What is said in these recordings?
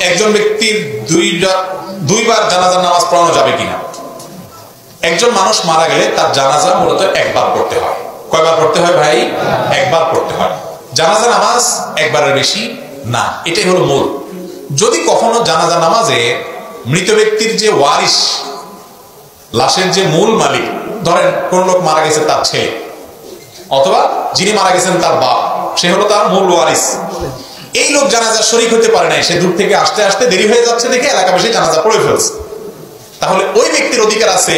একজন ব্যক্তির দুইবার জানাজার নামাজ পড়ানো যাবে কিনা? একজন মানুষ মারা গেলে তার জানাজা মূলত একবার পড়তে হয়। কয়বার পড়তে হয় ভাই? একবার পড়তে হয়। জানাজা নামাজ একবারের বেশি না, এটাই হলো মূল। যদি কখনো জানাজা নামাজে মৃত ব্যক্তির যে ওয়ারিস, লাশের যে মূল মালিক, ধরেন কোন লোক মারা গেছে তার ছেলে, অথবা যিনি মারা গেছেন তার বাপ, সে হলো তার মূল ওয়ারিস, এই লোক জানাজা শরীক হতে পারে নাই, সে দূর থেকে আসতে আসতে দেরি হয়ে যাচ্ছে দেখে এলাকাবাসী জানাজা পড়ে ফেলছে, তাহলে ওই ব্যক্তির অধিকার আছে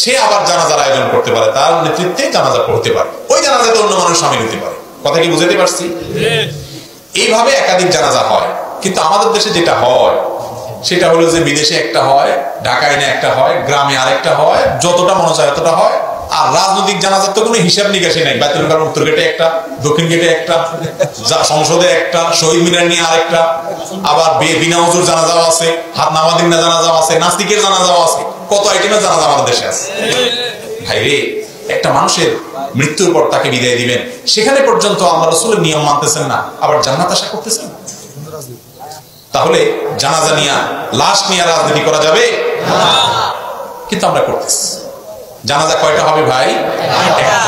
সে আবার জানাজার আয়োজন করতে পারে, তার নেতৃত্বে জানাজা পড়তে পারে, ওই জানাজাতে অন্য মানুষ সামিল হতে পারে। কথা কি বুঝাতে পারছি? এইভাবে একাধিক জানাজা হয়। কিন্তু আমাদের দেশে যেটা হয় সেটা হলো যে বিদেশে একটা হয়, ঢাকায় না একটা হয়, গ্রামে আরেকটা হয়, যতটা মনে চায় ততটা হয়। আর রাজনৈতিক জানাজার তো কোনো হিসাব নিকাশই নাই। বাইতুল মোকাররম উত্তর গেটে একটা, দক্ষিণ গেটে একটা, সংসদে একটা, শহীদ মিনার নিয়ে আরেকটা, আবার বিনা হুজুর জানাজাও আছে, হাত নামাদিন না জানাজাও আছে, নাস্তিকের জানাজাও আছে, কত আইটেমের জানাজা আমাদের দেশে আছে। ভাই রে, একটা মানুষের মৃত্যুর পর তাকে বিদায় দিবেন, সেখানে পর্যন্ত আল্লাহ রাসূলের নিয়ম মানতেছেন না, আবার জান্নাত আশা করতেছেন। তাহলে জানাজা নিয়ে, লাশ নিয়ে রাজনীতি করা যাবে না, কিন্তু আমরা করতেছি। জানাজা কয়টা হবে ভাই? একটা।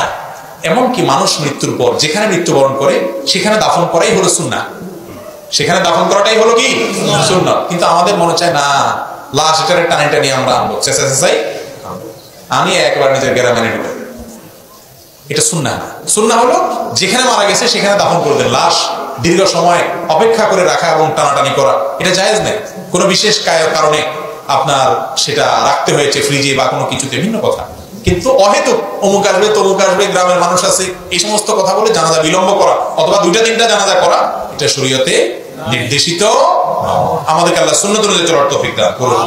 এমনকি মানুষ মৃত্যুর পর যেখানে মৃত্যুবরণ করে সেখানে দাফন করাই হলো সুন্নাহ, সেখানে দাফন করাটাই হলো কি সুন্নাহ। কিন্তু আমাদের মনে চায় না, লাশ এটারে টানে টানি আমরা আনবো, চেঁচাই আনিয়ে একবার নিজের গ্রামে এনে ঢুকে। এটা সুন্নাহ না। সুন্নাহ হলো যেখানে মারা গেছে সেখানে দাফন করে দেন। লাশ দীর্ঘ সময় অপেক্ষা করে রাখা এবং টানাটানি করা এটা জায়েজ নেই। কোনো বিশেষ কারণে আপনার সেটা রাখতে হয়েছে ফ্রিজে বা কোনো কিছুতে, ভিন্ন কথা। কিন্তু অহেতুক অমুক আসবে তমুক আসবে, গ্রামের মানুষ আছে, এই সমস্ত কথা বলে জানাজা বিলম্ব করা অথবা দুইটা তিনটা জানাজা করা এটা শরীয়তে নির্দেশিত। আমাদেরকে আল্লাহ সুন্নাত অনুযায়ী চলার তৌফিক দান করুন।